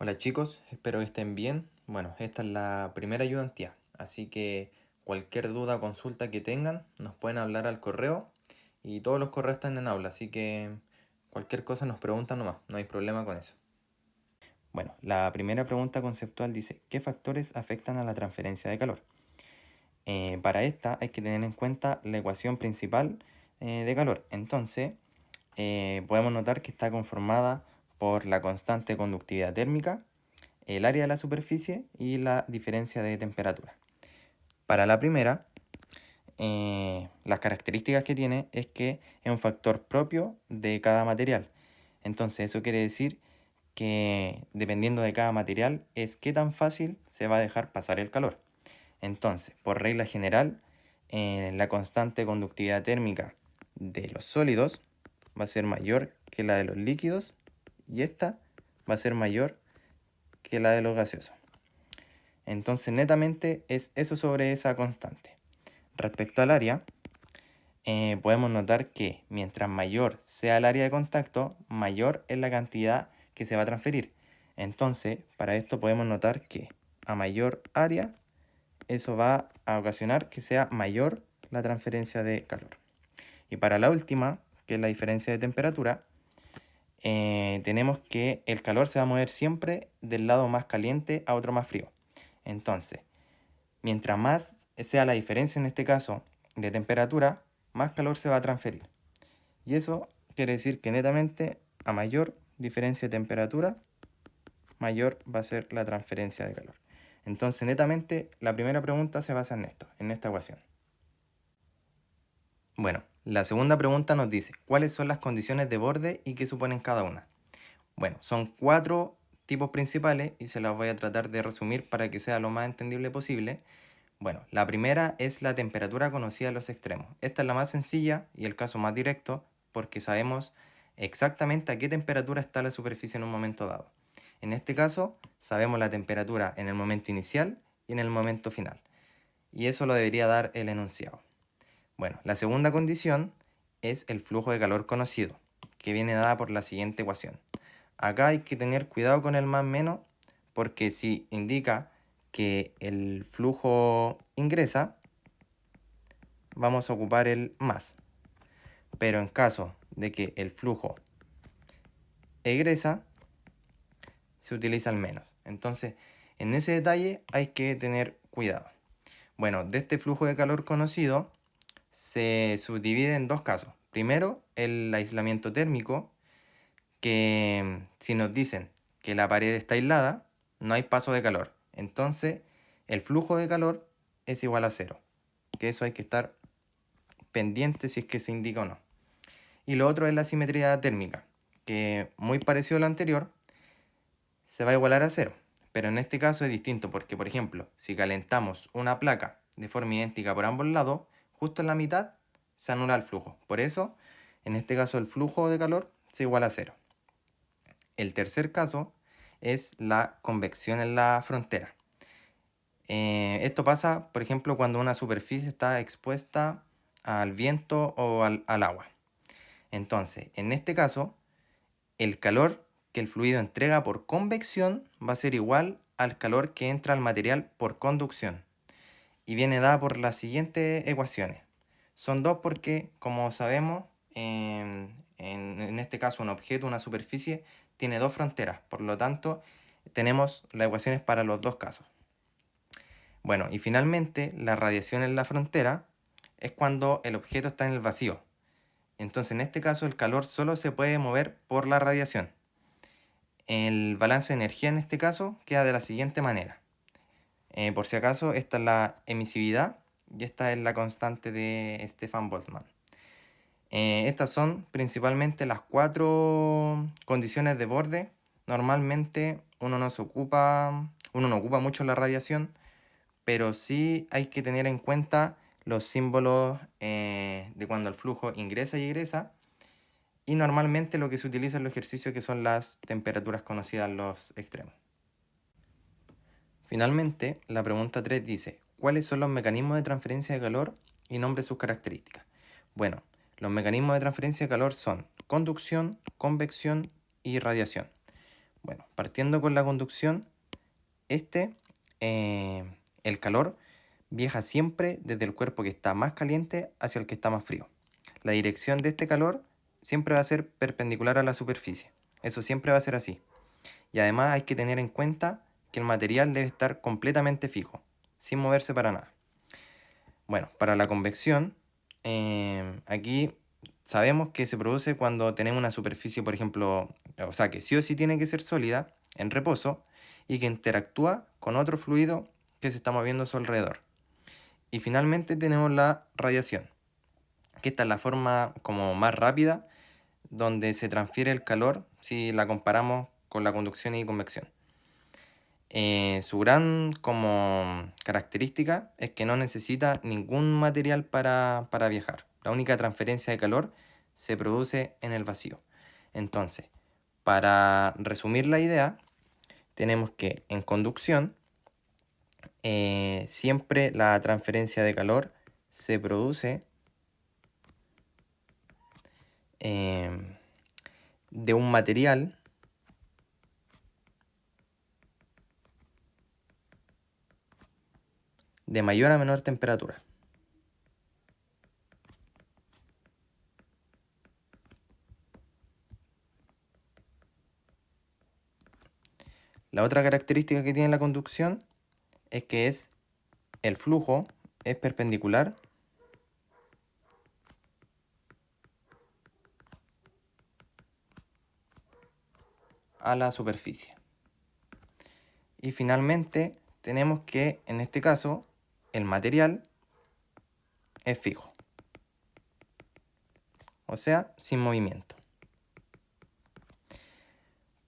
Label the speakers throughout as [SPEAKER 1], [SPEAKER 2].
[SPEAKER 1] Hola chicos, espero que estén bien. Bueno, esta es la primera ayudantía, así que cualquier duda o consulta que tengan nos pueden hablar al correo y todos los correos están en aula, así que cualquier cosa nos preguntan nomás, no hay problema con eso. Bueno, la primera pregunta conceptual dice, ¿qué factores afectan a la transferencia de calor? Para esta hay que tener en cuenta la ecuación principal de calor. Entonces, podemos notar que está conformada por la constante de conductividad térmica, el área de la superficie y la diferencia de temperatura. Para la primera, las características que tiene es que es un factor propio de cada material. Entonces eso quiere decir que dependiendo de cada material es qué tan fácil se va a dejar pasar el calor. Entonces, por regla general, la constante de conductividad térmica de los sólidos va a ser mayor que la de los líquidos y esta va a ser mayor que la de los gaseosos. Entonces, netamente es eso sobre esa constante. Respecto al área, podemos notar que mientras mayor sea el área de contacto, mayor es la cantidad que se va a transferir. Entonces, para esto podemos notar que a mayor área, eso va a ocasionar que sea mayor la transferencia de calor. Y para la última, que es la diferencia de temperatura, tenemos que el calor se va a mover siempre del lado más caliente a otro más frío. Entonces, mientras más sea la diferencia en este caso de temperatura, más calor se va a transferir. Y eso quiere decir que netamente a mayor diferencia de temperatura, mayor va a ser la transferencia de calor. Entonces, netamente, la primera pregunta se basa en esto, en esta ecuación. Bueno, la segunda pregunta nos dice, ¿cuáles son las condiciones de borde y qué suponen cada una? Bueno, son 4 tipos principales y se las voy a tratar de resumir para que sea lo más entendible posible. Bueno, la primera es la temperatura conocida en los extremos. Esta es la más sencilla y el caso más directo porque sabemos exactamente a qué temperatura está la superficie en un momento dado. En este caso, sabemos la temperatura en el momento inicial y en el momento final. Y eso lo debería dar el enunciado. Bueno, la segunda condición es el flujo de calor conocido, que viene dada por la siguiente ecuación. Acá hay que tener cuidado con el más menos, porque si indica que el flujo ingresa, vamos a ocupar el más. Pero en caso de que el flujo egresa, se utiliza el menos. Entonces, en ese detalle hay que tener cuidado. Bueno, de este flujo de calor conocido se subdivide en dos casos. Primero, el aislamiento térmico, que si nos dicen que la pared está aislada, no hay paso de calor. Entonces, el flujo de calor es igual a cero. Que eso hay que estar pendiente si es que se indica o no. Y lo otro es la simetría térmica, que muy parecido a lo anterior, se va a igualar a cero. Pero en este caso es distinto porque, por ejemplo, si calentamos una placa de forma idéntica por ambos lados, justo en la mitad se anula el flujo. Por eso, en este caso, el flujo de calor se iguala a cero. El tercer caso es la convección en la frontera. Esto pasa, por ejemplo, cuando una superficie está expuesta al viento o al agua. Entonces, en este caso, el calor que el fluido entrega por convección va a ser igual al calor que entra al material por conducción. Y viene dada por las siguientes ecuaciones. Son dos porque, como sabemos, en este caso un objeto, una superficie, tiene dos fronteras. Por lo tanto, tenemos las ecuaciones para los dos casos. Bueno, y finalmente, la radiación en la frontera es cuando el objeto está en el vacío. Entonces, en este caso, el calor solo se puede mover por la radiación. El balance de energía en este caso queda de la siguiente manera. Por si acaso, esta es la emisividad y esta es la constante de Stefan Boltzmann. Estas son principalmente las 4 condiciones de borde. Normalmente uno no ocupa mucho la radiación, pero sí hay que tener en cuenta los símbolos de cuando el flujo ingresa y egresa. Y normalmente lo que se utiliza en los ejercicios que son las temperaturas conocidas en los extremos. Finalmente, la pregunta 3 dice, ¿cuáles son los mecanismos de transferencia de calor y nombre sus características? Bueno, los mecanismos de transferencia de calor son conducción, convección y radiación. Bueno, partiendo con la conducción, el calor viaja siempre desde el cuerpo que está más caliente hacia el que está más frío. La dirección de este calor siempre va a ser perpendicular a la superficie. Eso siempre va a ser así. Y además hay que tener en cuenta que el material debe estar completamente fijo, sin moverse para nada. Bueno, para la convección, aquí sabemos que se produce cuando tenemos una superficie, por ejemplo, o sea, que sí o sí tiene que ser sólida, en reposo, y que interactúa con otro fluido que se está moviendo a su alrededor. Y finalmente tenemos la radiación, que esta es la forma como más rápida donde se transfiere el calor si la comparamos con la conducción y convección. Su gran como característica es que no necesita ningún material para viajar. La única transferencia de calor se produce en el vacío. Entonces, para resumir la idea, tenemos que en conducción siempre la transferencia de calor se produce em, de un material de mayor a menor temperatura. La otra característica que tiene la conducción es que el flujo es perpendicular a la superficie. Y finalmente tenemos que en este caso el material es fijo, o sea, sin movimiento.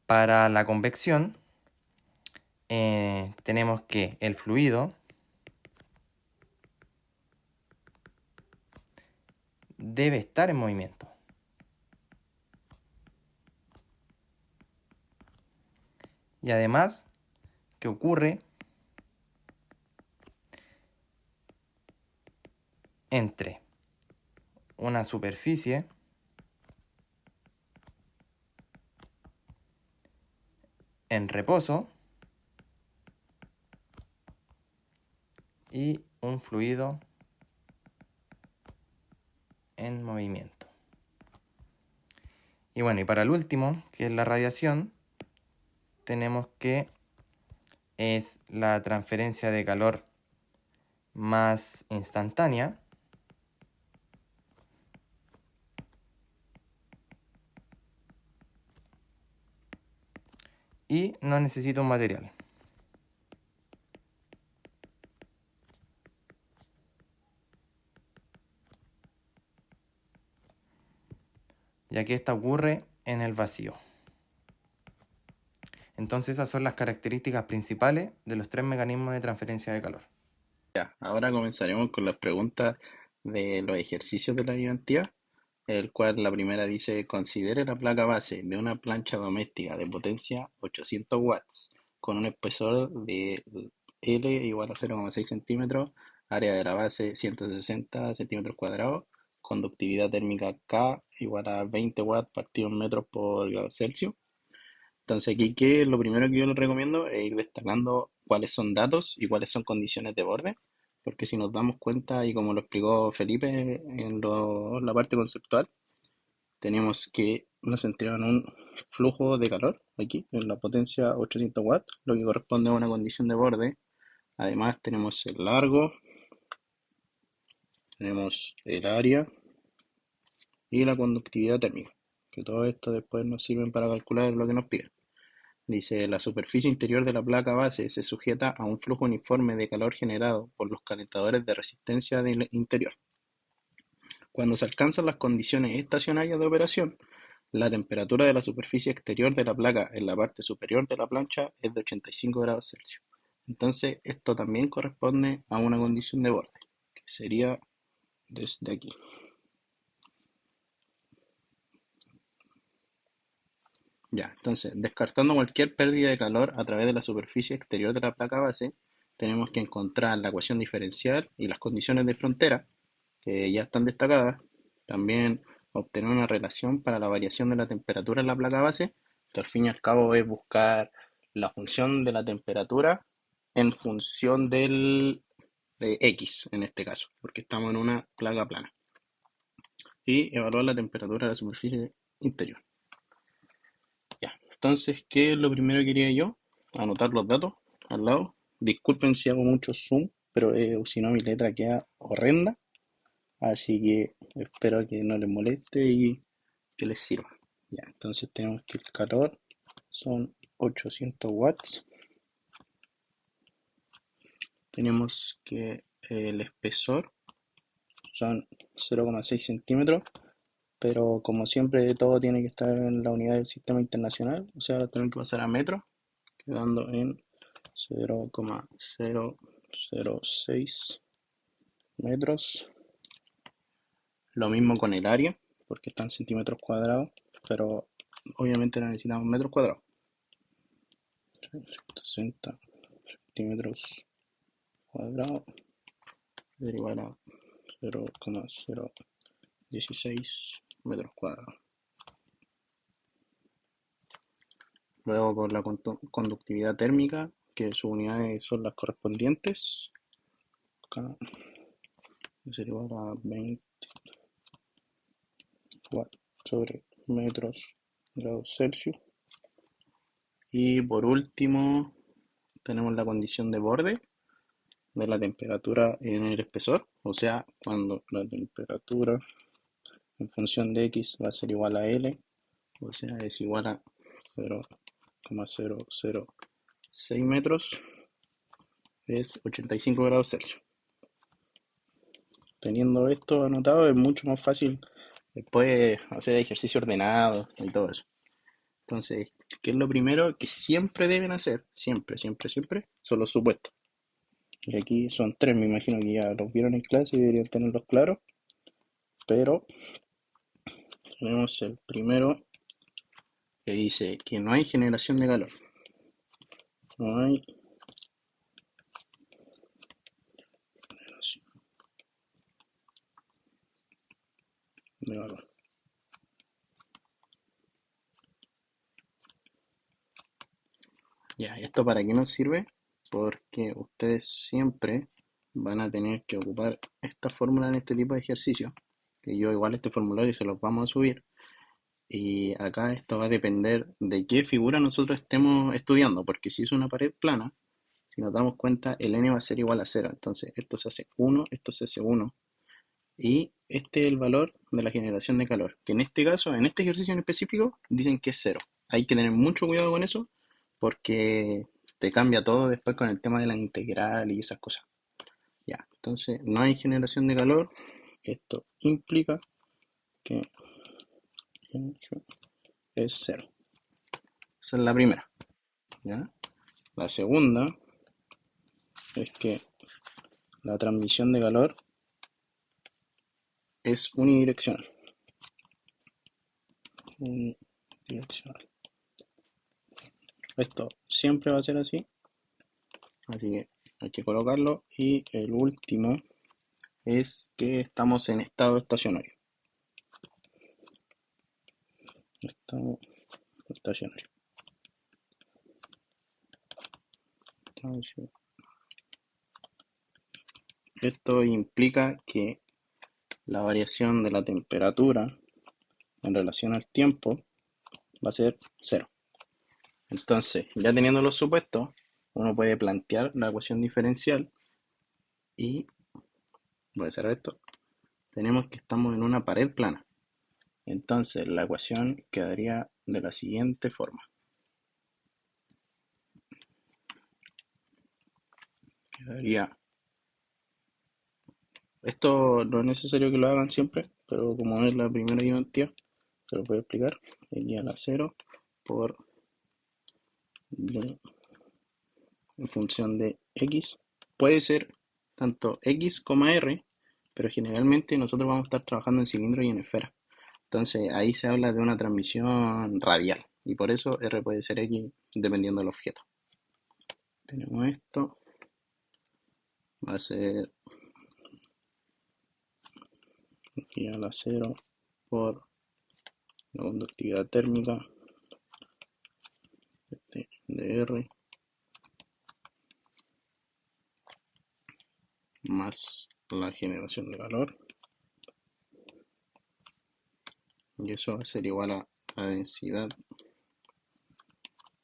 [SPEAKER 1] Para la convección tenemos que el fluido debe estar en movimiento. Y además, ¿qué ocurre entre una superficie en reposo y un fluido en movimiento? Y bueno, y para el último, que es la radiación, tenemos que es la transferencia de calor más instantánea y no necesita un material. Ya que esta ocurre en el vacío. Entonces esas son las características principales de los tres mecanismos de transferencia de calor.
[SPEAKER 2] Ya, ahora comenzaremos con las preguntas de los ejercicios de la ayudantía, el cual la primera dice, considere la placa base de una plancha doméstica de potencia 800 watts con un espesor de L igual a 0,6 centímetros, área de la base 160 centímetros cuadrados, conductividad térmica K igual a 20 watts partido en metros por grado Celsius. Entonces aquí lo primero que yo les recomiendo es ir destacando cuáles son datos y cuáles son condiciones de borde, porque si nos damos cuenta, y como lo explicó Felipe en la parte conceptual, tenemos que nos centramos en un flujo de calor, aquí, en la potencia 800 watts, lo que corresponde a una condición de borde. Además tenemos el largo, tenemos el área y la conductividad térmica, que todo esto después nos sirven para calcular lo que nos piden. Dice, la superficie interior de la placa base se sujeta a un flujo uniforme de calor generado por los calentadores de resistencia del interior. Cuando se alcanzan las condiciones estacionarias de operación, la temperatura de la superficie exterior de la placa en la parte superior de la plancha es de 85 grados Celsius. Entonces, esto también corresponde a una condición de borde, que sería desde aquí. Ya, entonces, descartando cualquier pérdida de calor a través de la superficie exterior de la placa base, tenemos que encontrar la ecuación diferencial y las condiciones de frontera, que ya están destacadas. También obtener una relación para la variación de la temperatura en la placa base, que al fin y al cabo es buscar la función de la temperatura en función de X en este caso, porque estamos en una placa plana. Y evaluar la temperatura de la superficie interior. Ya, entonces, ¿qué es lo primero que haría yo? Anotar los datos al lado. Disculpen si hago mucho zoom, pero si no mi letra queda horrenda. Así que espero que no les moleste y que les sirva. Ya, entonces tenemos que el calor son 800 watts. Tenemos que el espesor son 0,6 centímetros, pero como siempre todo tiene que estar en la unidad del sistema internacional, o sea, tenemos que pasar a metros, quedando en 0,006 metros. Lo mismo con el área, porque está en centímetros cuadrados, pero obviamente necesitamos metros cuadrados. 60 centímetros cuadrados es igual a 0,016 metros cuadrados. Luego con la conductividad térmica, que sus unidades son las correspondientes. Acá sería igual a 20 watts sobre metros grados Celsius. Y por último, tenemos la condición de borde de la temperatura en el espesor, o sea, cuando la temperatura en función de X va a ser igual a L, o sea, es igual a 0,006 metros, es 85 grados Celsius. Teniendo esto anotado es mucho más fácil después hacer ejercicio ordenado y todo eso. Entonces, ¿qué es lo primero que siempre deben hacer? Siempre, siempre, siempre, son los supuestos. Y aquí son tres, me imagino que ya los vieron en clase y deberían tenerlos claros. Pero tenemos el primero que dice que no hay generación de calor. No hay generación de calor. Ya, ¿esto para qué nos sirve? Porque ustedes siempre van a tener que ocupar esta fórmula en este tipo de ejercicio. Que yo igual este formulario se los vamos a subir. Y acá esto va a depender de qué figura nosotros estemos estudiando. Porque si es una pared plana, si nos damos cuenta, el n va a ser igual a 0. Entonces esto se hace 1, esto se hace 1. Y este es el valor de la generación de calor, que en este caso, en este ejercicio en específico, dicen que es cero. Hay que tener mucho cuidado con eso porque te cambia todo después con el tema de la integral y esas cosas. Ya, entonces no hay generación de calor. Esto implica que es cero. Esa es la primera. ¿Ya? La segunda es que la transmisión de calor es unidireccional. Unidireccional. Esto siempre va a ser así. Así que hay que colocarlo. Y el último es que estamos en estado estacionario. Estado estacionario. Esto implica que la variación de la temperatura en relación al tiempo va a ser cero. Entonces, ya teniendo los supuestos, uno puede plantear la ecuación diferencial y, voy a cerrar esto, tenemos que estamos en una pared plana. Entonces, la ecuación quedaría de la siguiente forma. Quedaría, esto no es necesario que lo hagan siempre, pero como es la primera identidad, se lo voy a explicar. Y a la 0 por d en función de x. Puede ser tanto x como r, pero generalmente nosotros vamos a estar trabajando en cilindro y en esfera. Entonces ahí se habla de una transmisión radial y por eso r puede ser x dependiendo del objeto. Tenemos esto, va a ser y a la 0 por la conductividad térmica de R más la generación de calor, y eso va a ser igual a la densidad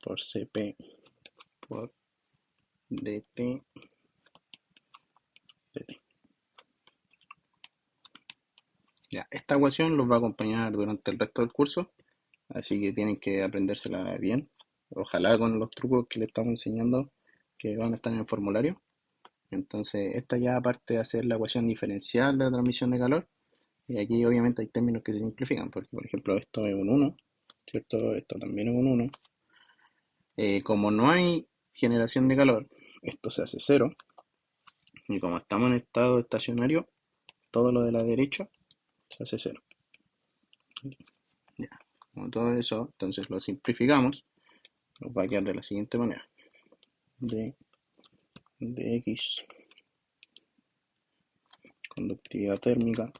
[SPEAKER 2] por Cp por dt dt. Ya, esta ecuación los va a acompañar durante el resto del curso, así que tienen que aprendérsela bien. Ojalá con los trucos que les estamos enseñando que van a estar en el formulario. Entonces, esta ya aparte de hacer la ecuación diferencial de la transmisión de calor, y aquí obviamente hay términos que se simplifican, porque por ejemplo esto es un 1, ¿cierto? Esto también es un 1. Como no hay generación de calor, esto se hace 0, y como estamos en estado estacionario, todo lo de la derecha se hace 0. Ya, como todo eso, entonces lo simplificamos, nos va a quedar de la siguiente manera. Dx conductividad térmica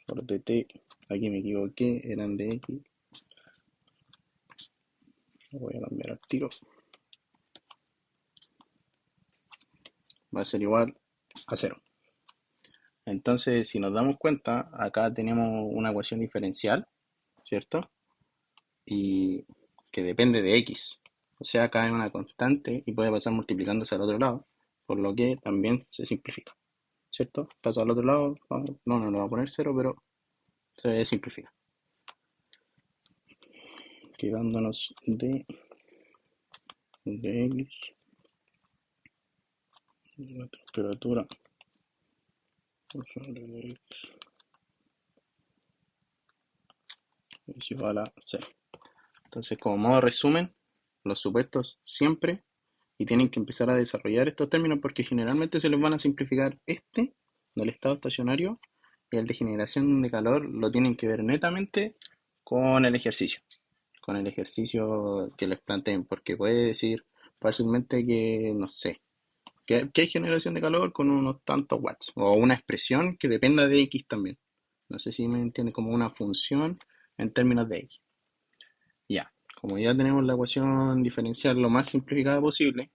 [SPEAKER 2] por dt, aquí me equivoqué, eran dx, lo voy a cambiar al tiro, va a ser igual a 0. Entonces, si nos damos cuenta, acá tenemos una ecuación diferencial, ¿cierto? Y que depende de x. O sea, acá hay una constante y puede pasar multiplicándose al otro lado, por lo que también se simplifica, ¿cierto? Pasa al otro lado, no lo va a poner 0, pero se simplifica. Quedándonos de x, la temperatura por sobre de x es igual a 0. Entonces, como modo resumen, los supuestos siempre, y tienen que empezar a desarrollar estos términos porque generalmente se les van a simplificar este del estado estacionario y el de generación de calor lo tienen que ver netamente con el ejercicio que les planteen, porque puede decir fácilmente que, no sé, que hay generación de calor con unos tantos watts, o una expresión que dependa de X también. No sé si me entiende, como una función en términos de X. Ya, como ya tenemos la ecuación diferencial lo más simplificada posible,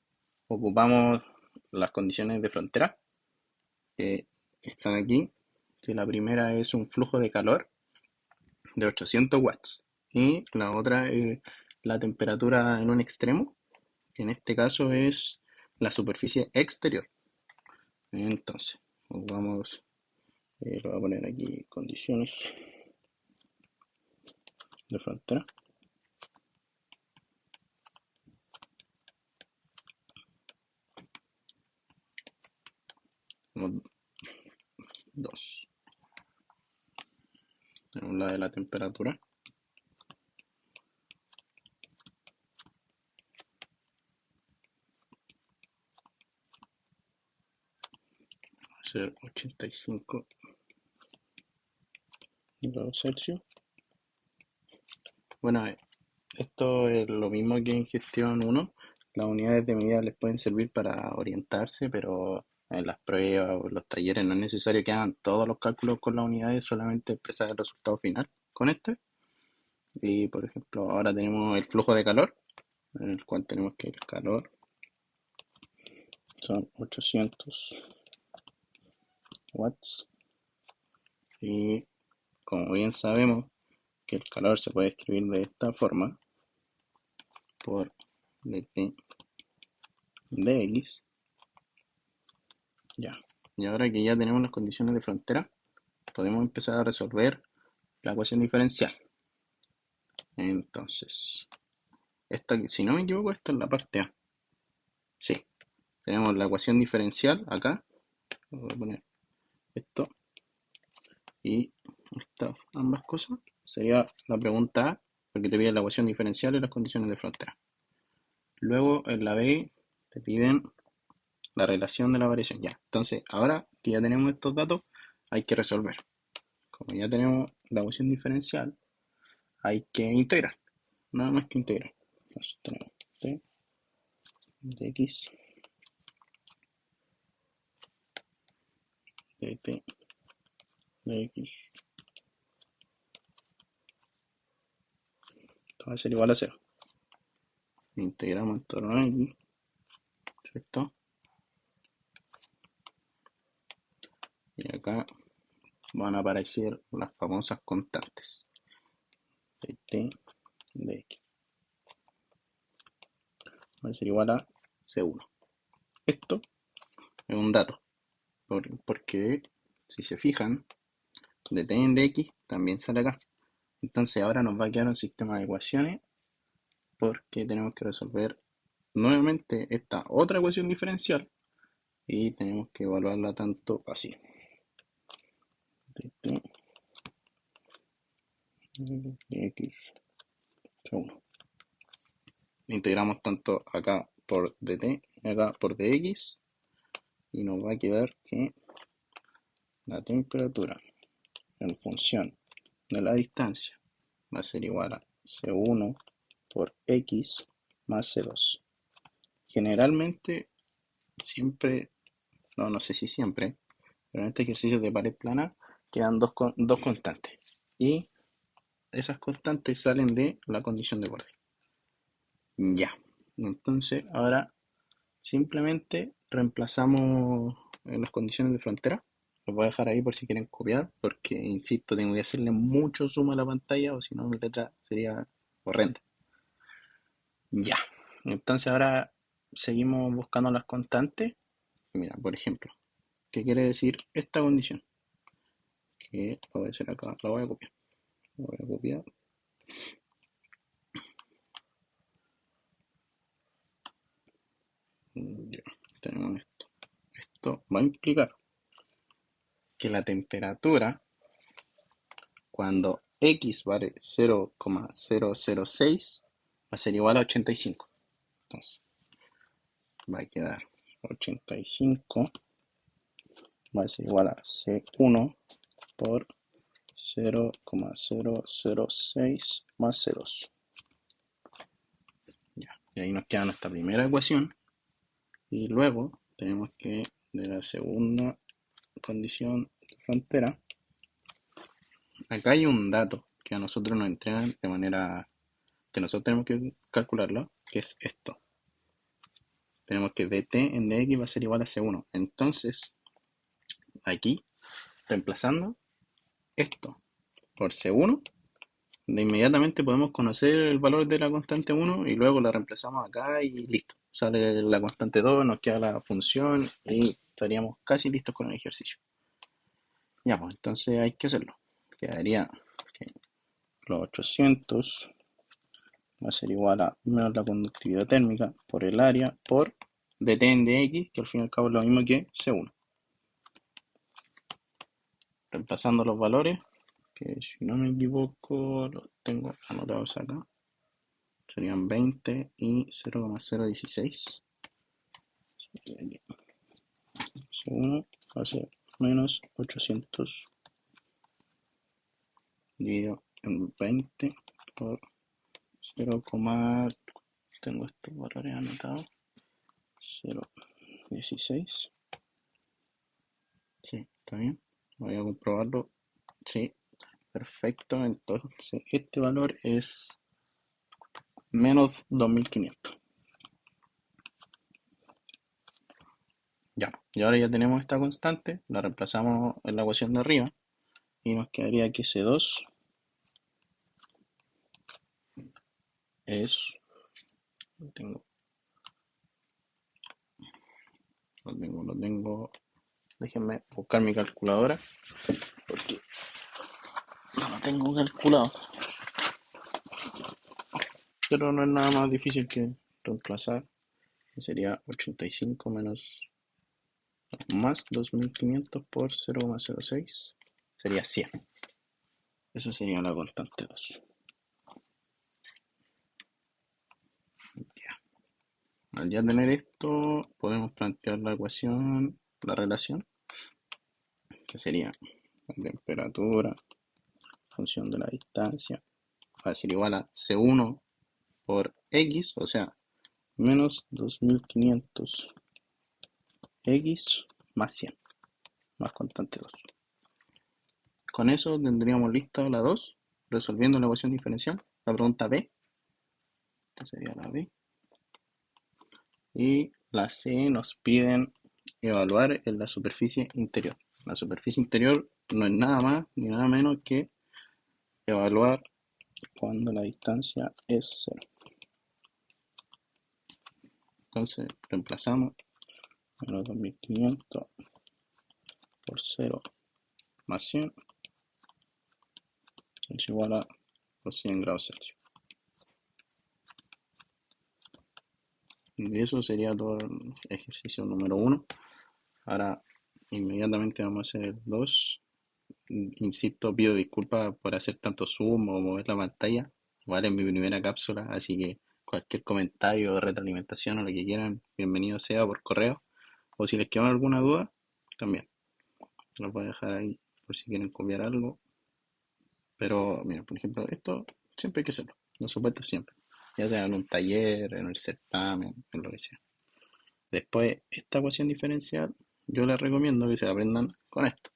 [SPEAKER 2] ocupamos las condiciones de frontera que están aquí, que la primera es un flujo de calor de 800 watts y la otra es la temperatura en un extremo, que en este caso es la superficie exterior. Entonces, vamos, lo voy a poner aquí condiciones de frontera. Tenemos dos. Tenemos la de la temperatura, va a ser 85 grados Celsius. Bueno, esto es lo mismo que en gestión 1. Las unidades de medida les pueden servir para orientarse, pero en las pruebas o en los talleres no es necesario que hagan todos los cálculos con las unidades, solamente expresar el resultado final con este. Y por ejemplo, ahora tenemos el flujo de calor, en el cual tenemos que el calor son 800 watts. Y como bien sabemos que el calor se puede escribir de esta forma, por dt dx. Ya. Y ahora que ya tenemos las condiciones de frontera, podemos empezar a resolver la ecuación diferencial. Entonces, esta, si no me equivoco, esta es la parte A. Sí, tenemos la ecuación diferencial acá. Voy a poner esto y estas ambas cosas. Sería la pregunta A, porque te piden la ecuación diferencial y las condiciones de frontera. Luego en la B te piden la relación de la variación. Ya, entonces ahora que ya tenemos estos datos, hay que resolver. Como ya tenemos la ecuación diferencial, hay que integrar. Nada más que integrar. Entonces tenemos t de x de t de x. Esto va a ser igual a 0. integramos en torno a x, ¿cierto? Y acá van a aparecer las famosas constantes de t de x. Va a ser igual a C1. Esto es un dato, porque si se fijan, de t de x también sale acá. Entonces ahora nos va a quedar un sistema de ecuaciones porque tenemos que resolver nuevamente esta otra ecuación diferencial y tenemos que evaluarla tanto así. De t de x C1. Integramos tanto acá por dt y acá por dx y nos va a quedar que la temperatura en función de la distancia va a ser igual a C1 por X más C2. Generalmente, siempre, no sé si siempre, pero en este ejercicio de pared plana quedan dos constantes. Y esas constantes salen de la condición de borde. Ya. Entonces, ahora simplemente reemplazamos en las condiciones de frontera. Los voy a dejar ahí por si quieren copiar, porque insisto, tengo que hacerle mucho zoom a la pantalla o si no mi letra sería horrenda. Ya, entonces ahora seguimos buscando las constantes. Mira, por ejemplo, ¿qué quiere decir esta condición? Que lo voy a hacer acá, lo voy a copiar. Lo voy a copiar. Ya, tenemos esto. Esto va a implicar que la temperatura, cuando x vale 0,006, va a ser igual a 85. Entonces, va a quedar 85, va a ser igual a C1 por 0,006 más C2. Ya, y ahí nos queda nuestra primera ecuación. Y luego tenemos que, de la segunda condición de frontera, acá hay un dato que a nosotros nos entregan de manera que nosotros tenemos que calcularlo, que es esto. Tenemos que dt en dx va a ser igual a C1. Entonces, aquí, reemplazando esto por C1, de inmediatamente podemos conocer el valor de la constante 1 y luego la reemplazamos acá y listo. Sale la constante 2, nos queda la función y estaríamos casi listos con el ejercicio. Ya, pues entonces hay que hacerlo. Quedaría que los 800 va a ser igual a menos la conductividad térmica por el área por dt en dx, que al fin y al cabo es lo mismo que C1. Reemplazando los valores, que si no me equivoco los tengo anotados acá, serían 20 y 0,016. C1 va a ser menos 800 dividido en 20 por 0, tengo estos valores anotados, 0,16. Sí, está bien. Voy a comprobarlo. Sí, perfecto. Entonces, este valor es menos 2500. Ya, y ahora ya tenemos esta constante, la reemplazamos en la ecuación de arriba y nos quedaría que C2 es, lo tengo, déjenme buscar mi calculadora porque no lo tengo calculado, pero no es nada más difícil que reemplazar, que sería 85 menos más 2500 por 0,06 sería 100. Eso sería la constante 2. Ya. Al ya tener esto, podemos plantear la ecuación, la relación, que sería la temperatura, función de la distancia, va a ser igual a C1 por X, o sea, menos 2500 X más 100, más constante 2. Con eso tendríamos lista la 2, resolviendo la ecuación diferencial, la pregunta B. Esta sería la B. Y la C nos piden evaluar en la superficie interior. La superficie interior no es nada más ni nada menos que evaluar cuando la distancia es cero. Entonces reemplazamos menos 2500 por 0 más 100 es igual a los 100 grados Celsius. Y eso sería todo el ejercicio número 1. Ahora inmediatamente vamos a hacer el 2. Insisto, pido disculpas por hacer tanto zoom o mover la pantalla. Vale, es mi primera cápsula, así que cualquier comentario, retroalimentación o lo que quieran, bienvenido sea por correo. O si les queda alguna duda, también. Lo voy a dejar ahí por si quieren copiar algo. Pero, mira, por ejemplo, esto siempre hay que hacerlo. Los supuestos siempre. Ya sea en un taller, en el certamen, en lo que sea. Después, esta ecuación diferencial, yo les recomiendo que se la aprendan con esto.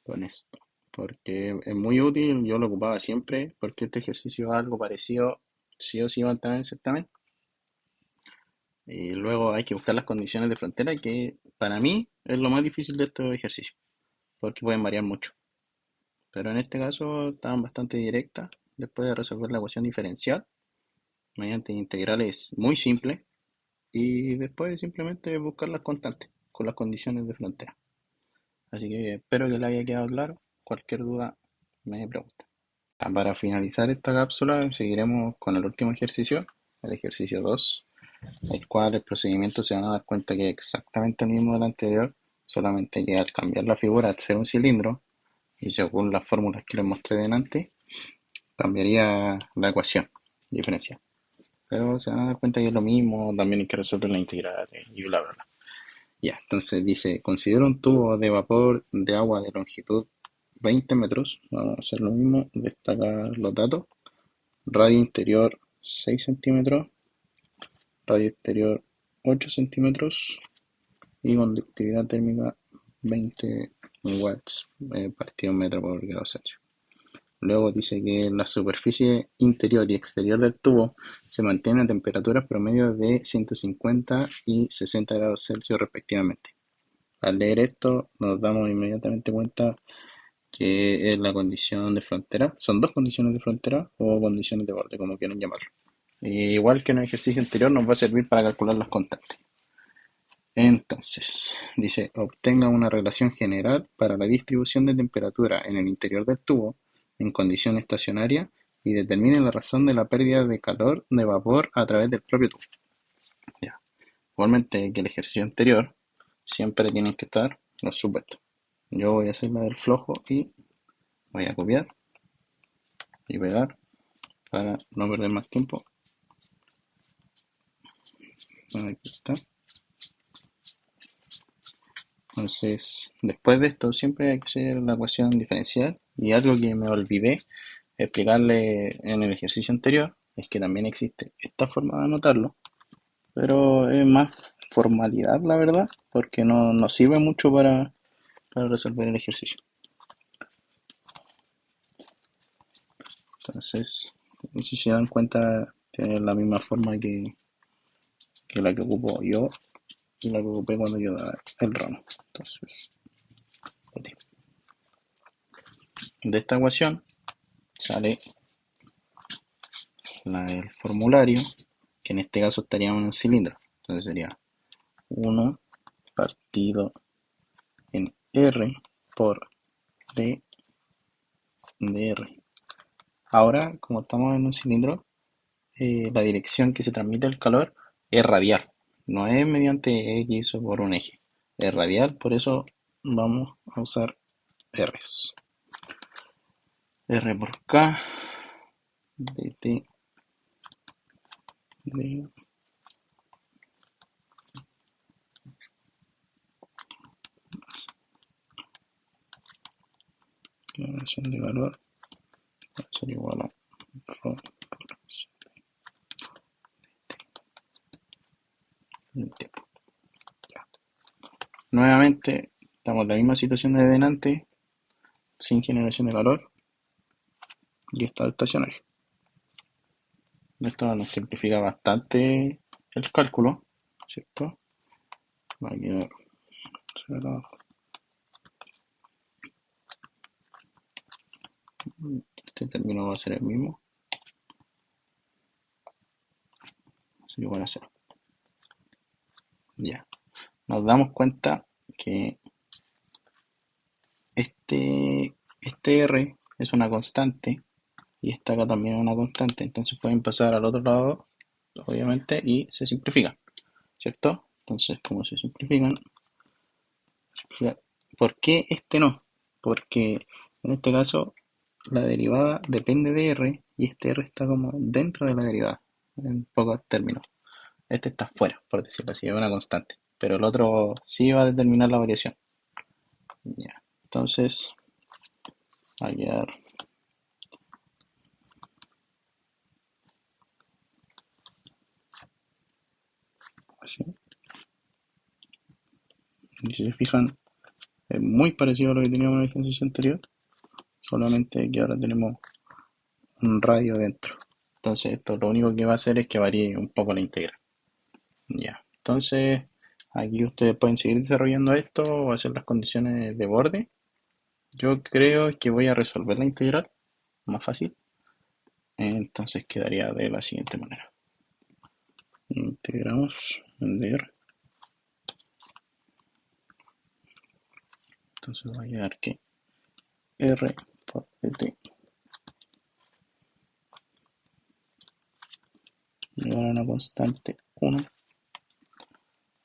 [SPEAKER 2] Con esto. Porque es muy útil, yo lo ocupaba siempre, porque este ejercicio es algo parecido, sí o sí va a estar en el certamen. Y luego hay que buscar las condiciones de frontera, que para mí es lo más difícil de estos ejercicios, porque pueden variar mucho. Pero en este caso estaban bastante directas. Después de resolver la ecuación diferencial mediante integrales muy simples y después simplemente buscar las constantes con las condiciones de frontera. Así que espero que le haya quedado claro. Cualquier duda me pregunta. Para finalizar esta cápsula seguiremos con el último ejercicio, el ejercicio 2, el cual el procedimiento se van a dar cuenta que es exactamente el mismo del anterior, solamente que al cambiar la figura al ser un cilindro y según las fórmulas que les mostré delante, cambiaría la ecuación diferencial. Pero se van a dar cuenta que es lo mismo, también hay que resolver la integral y bla bla bla. Ya, entonces dice, considera un tubo de vapor de agua de longitud 20 metros, vamos a hacer lo mismo, destacar los datos, radio interior 6 centímetros, radio exterior 8 centímetros y conductividad térmica 20 watts partido metro por grado Celsius. Luego dice que la superficie interior y exterior del tubo se mantiene a temperaturas promedio de 150 y 60 grados Celsius respectivamente. Al leer esto nos damos inmediatamente cuenta que es la condición de frontera. Son dos condiciones de frontera o condiciones de borde, como quieran llamarlo. Igual que en el ejercicio anterior nos va a servir para calcular las constantes. Entonces, dice, obtenga una relación general para la distribución de temperatura en el interior del tubo en condición estacionaria y determine la razón de la pérdida de calor de vapor a través del propio tubo. Ya. Igualmente que el ejercicio anterior, siempre tienen que estar los supuestos. Yo voy a hacer la del flojo y voy a copiar y pegar para no perder más tiempo. Aquí está. Entonces, después de esto, siempre hay que hacer la ecuación diferencial. Y algo que me olvidé explicarle en el ejercicio anterior es que también existe esta forma de anotarlo, pero es más formalidad, la verdad, porque no nos sirve mucho para resolver el ejercicio. Entonces, si se dan cuenta, tiene la misma forma que la que ocupo yo y la que ocupé cuando yo daba el ramo. Entonces, de esta ecuación sale el formulario, que en este caso estaría en un cilindro. Entonces sería 1 partido en R por D de R. Ahora, como estamos en un cilindro, la dirección que se transmite el calor es radial. No es mediante X o por un eje. Es radial, por eso vamos a usar R's. R por K, dt de la relación de valor va a ser igual a ρ por el tiempo. Ya. Nuevamente, estamos en la misma situación de delante, sin generación de calor, y está estacionario. Esto nos simplifica bastante el cálculo, ¿cierto? Va a quedar 0. Este término va a ser el mismo, así igual a 0. Ya. Nos damos cuenta que este R es una constante y esta acá también es una constante, entonces pueden pasar al otro lado, obviamente, y se simplifican, ¿cierto? Entonces, como se simplifican, ¿por qué este no? Porque en este caso la derivada depende de R y este R está como dentro de la derivada, en pocos términos. Este está fuera, por decirlo así, es una constante, pero el otro sí va a determinar la variación. Ya. Entonces, va a quedar así. Y si se fijan, es muy parecido a lo que teníamos en el ejercicio anterior, solamente que ahora tenemos un radio dentro. Entonces, esto lo único que va a hacer es que varíe un poco la integral. Ya. Entonces, aquí ustedes pueden seguir desarrollando esto o hacer las condiciones de borde. Yo creo que voy a resolver la integral más fácil. Entonces quedaría de la siguiente manera. Integramos en DR. Entonces va a quedar que R por dt igual a una constante 1.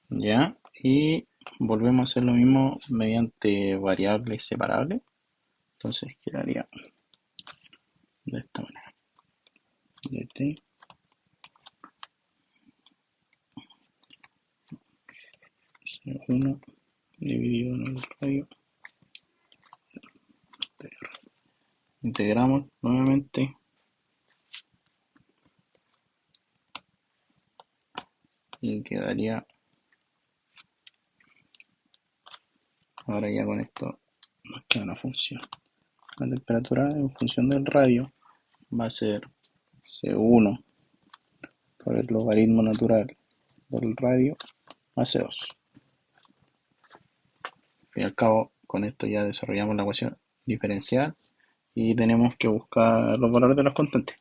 [SPEAKER 2] Ya. Y volvemos a hacer lo mismo mediante variables separables. Entonces quedaría de esta manera. dt 1 dividido en el radio. Integramos nuevamente y quedaría, ahora ya con esto nos queda una función. La temperatura en función del radio va a ser C1 por el logaritmo natural del radio más C2. Y al cabo, con esto ya desarrollamos la ecuación diferencial y tenemos que buscar los valores de las constantes,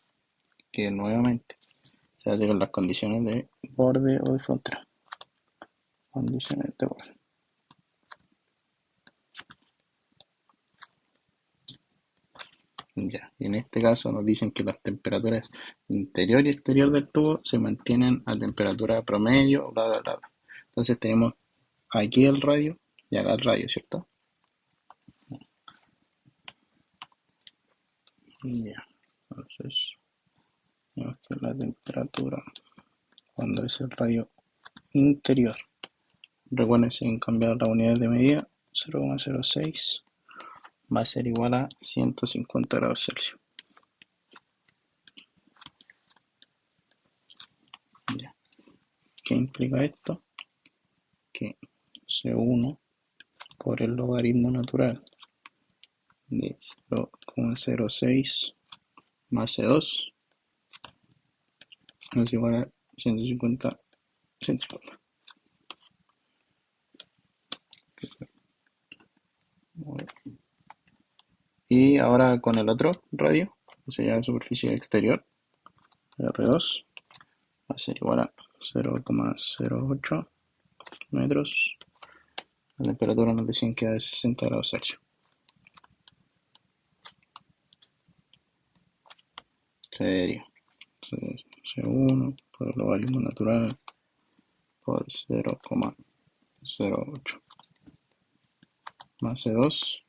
[SPEAKER 2] que nuevamente se hace con las condiciones de borde o de frontera. Condiciones de borde. Ya, y en este caso nos dicen que las temperaturas interior y exterior del tubo se mantienen a temperatura promedio, bla, bla, bla, bla. Entonces tenemos aquí el radio y acá el radio, ¿cierto? Ya, entonces tenemos que la temperatura cuando es el radio interior. Recuerden en cambiar las unidades de medida, 0,06 va a ser igual a 150 grados Celsius. Ya. ¿Qué implica esto? Que C1 por el logaritmo natural de 0,06 más C2 es igual a 150. Y ahora con el otro radio, que sería la superficie exterior, R2, va a ser igual a 0,08 metros. La temperatura nos decían que era de 60 grados Celsius. Sería C1 por el logaritmo natural por 0,08 más C2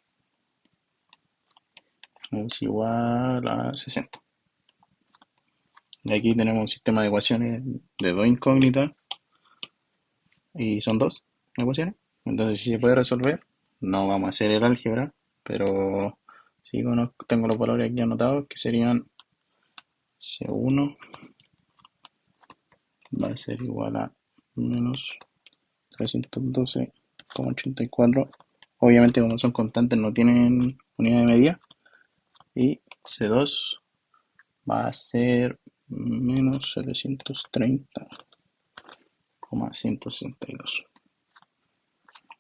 [SPEAKER 2] es igual a 60. Y aquí tenemos un sistema de ecuaciones de dos incógnitas y son dos ecuaciones. Entonces, si se puede resolver, no vamos a hacer el álgebra, pero sí tengo los valores aquí anotados que serían C1 va a ser igual a menos 312,84. Obviamente, como son constantes, no tienen unidad de medida. Y C2 va a ser menos 730 162.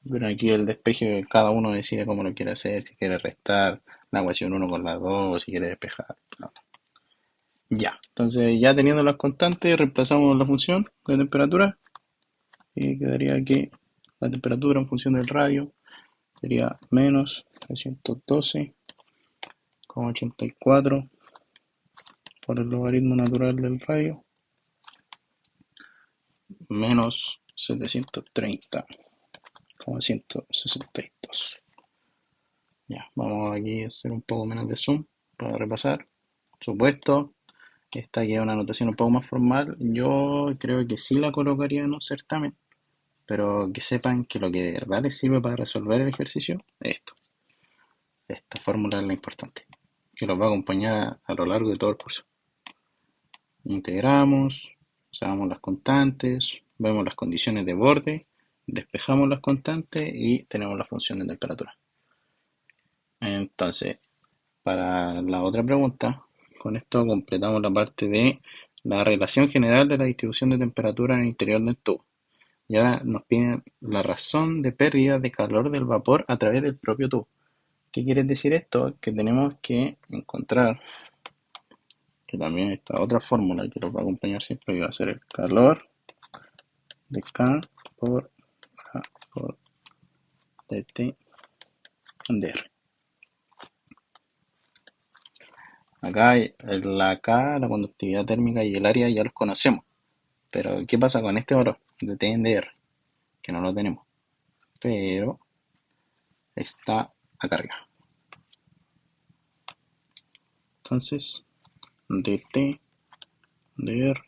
[SPEAKER 2] Pero aquí el despeje, cada uno decide cómo lo quiere hacer, si quiere restar la ecuación 1 con la 2, si quiere despejar. Bla, bla. Ya, entonces ya teniendo las constantes, reemplazamos la función de temperatura y quedaría que la temperatura en función del radio sería menos 312,84 por el logaritmo natural del radio menos 730,162. Ya, vamos aquí a hacer un poco menos de zoom para repasar. Supuesto, esta que es una anotación un poco más formal, yo creo que sí la colocaría en un certamen, pero que sepan que lo que de verdad les sirve para resolver el ejercicio es esto. Esta fórmula es la importante, que los va a acompañar a lo largo de todo el curso. Integramos, usamos las constantes, vemos las condiciones de borde, despejamos las constantes y tenemos la función de temperatura. Entonces, para la otra pregunta, con esto completamos la parte de la relación general de la distribución de temperatura en el interior del tubo. Y ahora nos piden la razón de pérdida de calor del vapor a través del propio tubo. ¿Qué quiere decir esto? Que tenemos que encontrar, que también esta otra fórmula que nos va a acompañar siempre va a ser el calor de K por A por dt de R. Acá la K, la conductividad térmica y el área ya los conocemos. Pero ¿qué pasa con este valor de T en DR? Que no lo tenemos. Pero está acá arriba. Entonces, dt de R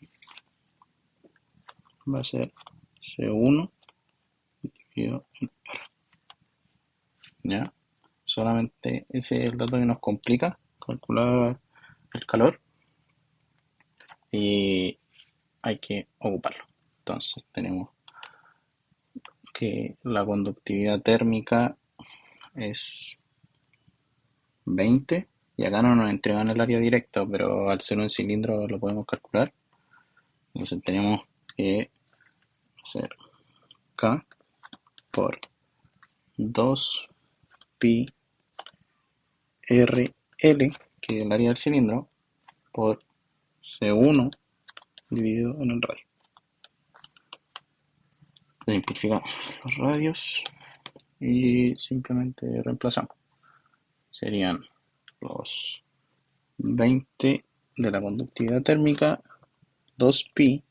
[SPEAKER 2] va a ser C1 dividido en R. ¿Ya? Solamente ese es el dato que nos complica calcular el calor y hay que ocuparlo. Entonces tenemos que la conductividad térmica es 20 y acá no nos entregan el área directa, pero al ser un cilindro lo podemos calcular. Entonces tenemos que hacer K por 2 pi RL, que es el área del cilindro, por C1 dividido en el radio. Simplificamos los radios y simplemente reemplazamos. Serían los 20 de la conductividad térmica, 2pi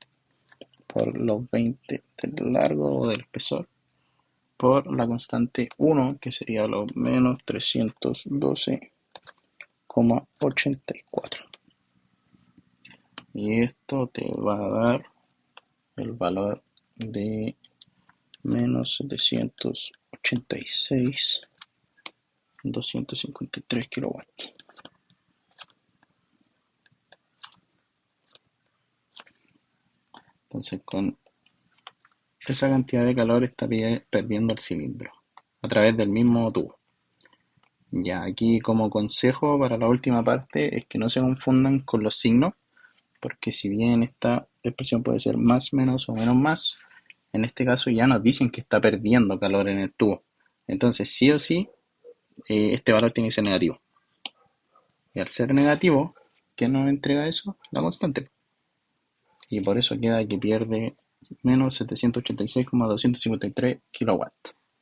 [SPEAKER 2] por los 20 del largo o del espesor, por la constante 1, que sería los menos 312,84. Y esto te va a dar el valor de menos 786,253 kilowatts. Entonces con esa cantidad de calor está perdiendo el cilindro a través del mismo tubo. Ya aquí como consejo para la última parte es que no se confundan con los signos, porque si bien esta expresión puede ser más, menos o menos más, en este caso ya nos dicen que está perdiendo calor en el tubo. Entonces sí o sí, este valor tiene que ser negativo. Y al ser negativo, ¿qué nos entrega eso? La constante. Y por eso queda que pierde menos 786,253 kilowatts.